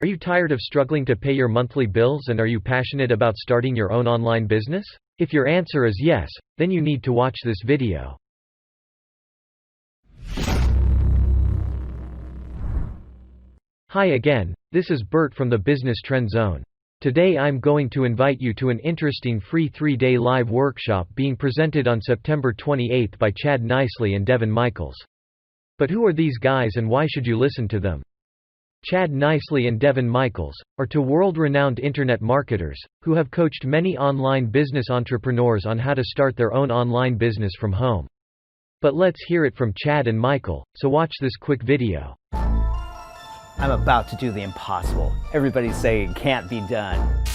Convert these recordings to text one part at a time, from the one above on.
Are you tired of struggling to pay your monthly bills, and are you passionate about starting your own online business? If your answer is yes, then you need to watch this video. Hi again, this is Bert from the Business TrendZone. Today I'm going to invite you to an interesting free 3-day live workshop being presented on September 28 by Chad Nicely and Devan Michaels. But who are these guys and why should you listen to them? Chad Nicely and Devan Michaels are two world-renowned internet marketers who have coached many online business entrepreneurs on how to start their own online business from home. But let's hear it from Chad and Michael, so watch this quick video. I'm about to do the impossible. Everybody's saying it can't be done.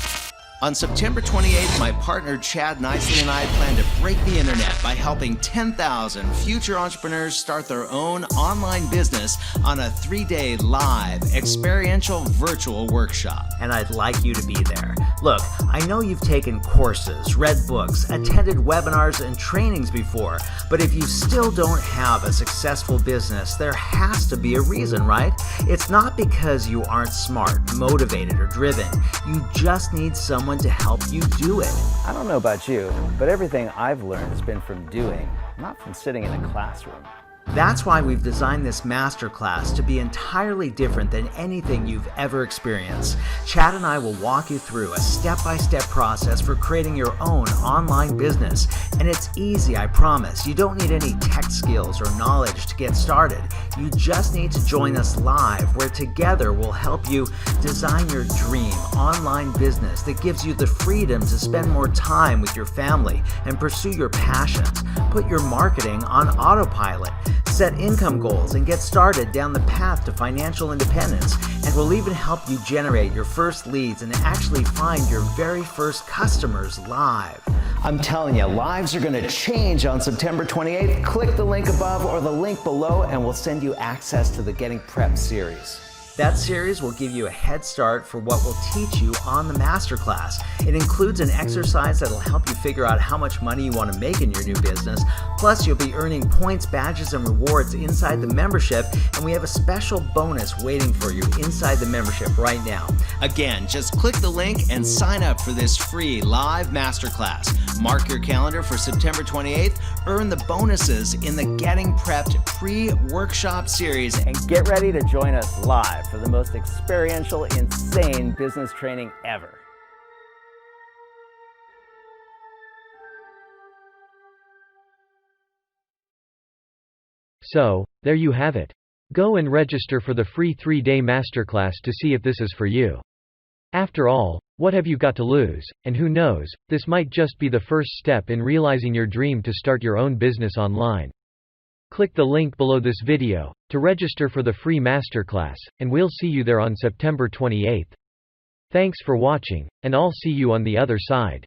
On September 28th, my partner Chad Nicely and I plan to break the internet by helping 10,000 future entrepreneurs start their own online business on a 3-day live, experiential virtual workshop. And I'd like you to be there. Look, I know you've taken courses, read books, attended webinars and trainings before, but if you still don't have a successful business, there has to be a reason, right? It's not because you aren't smart, motivated, or driven. You just need someone to help you do it. I don't know about you, but everything I've learned has been from doing, not from sitting in a classroom. That's why we've designed this masterclass to be entirely different than anything you've ever experienced. Chad and I will walk you through a step-by-step process for creating your own online business. And it's easy, I promise. You don't need any tech skills or knowledge to get started. You just need to join us live, where together we'll help you design your dream online business that gives you the freedom to spend more time with your family and pursue your passions. Put your marketing on autopilot. Set income goals and get started down the path to financial independence, and we'll even help you generate your first leads and actually find your very first customers live. I'm telling you, lives are going to change on September 28th. Click the link above or the link below and we'll send you access to the Getting Prepped series. That series will give you a head start for what we'll teach you on the Masterclass. It includes an exercise that'll help you figure out how much money you want to make in your new business. Plus, you'll be earning points, badges, and rewards inside the membership, and we have a special bonus waiting for you inside the membership right now. Again, just click the link and sign up for this free live Masterclass. Mark your calendar for September 28th. Earn the bonuses in the Getting Prepped pre-workshop series. And get ready to join us live for the most experiential, insane business training ever. So, there you have it. Go and register for the free 3-day masterclass to see if this is for you. After all, what have you got to lose? And who knows, this might just be the first step in realizing your dream to start your own business online. Click the link below this video to register for the free masterclass, and we'll see you there on September 28th. Thanks for watching, and I'll see you on the other side.